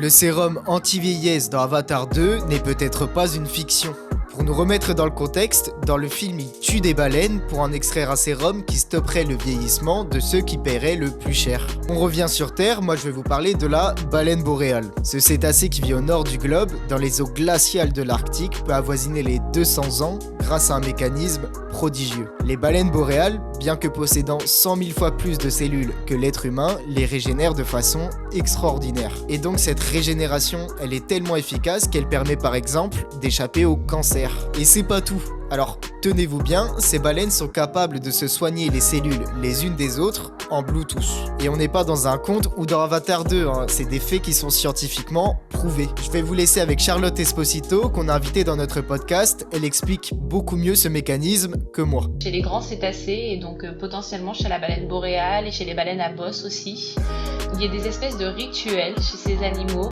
Le sérum anti-vieillesse dans Avatar 2 n'est peut-être pas une fiction. Pour nous remettre dans le contexte, dans le film il tue des baleines pour en extraire un sérum qui stopperait le vieillissement de ceux qui paieraient le plus cher. On revient sur Terre, moi je vais vous parler de la baleine boréale. Ce cétacé qui vit au nord du globe, dans les eaux glaciales de l'Arctique, peut avoisiner les 200 ans grâce à un mécanisme prodigieux. Les baleines boréales, bien que possédant 100 000 fois plus de cellules que l'être humain, les régénèrent de façon extraordinaire. Et donc cette régénération, elle est tellement efficace qu'elle permet par exemple d'échapper au cancer. Et c'est pas tout. Alors, tenez-vous bien, ces baleines sont capables de se soigner les cellules les unes des autres en Bluetooth. Et on n'est pas dans un conte ou dans Avatar 2, c'est des faits qui sont scientifiquement prouvés. Je vais vous laisser avec Charlotte Esposito, qu'on a invitée dans notre podcast. Elle explique beaucoup mieux ce mécanisme que moi. Chez les grands cétacés, et donc potentiellement chez la baleine boréale et chez les baleines à bosse aussi, il y a des espèces de rituels chez ces animaux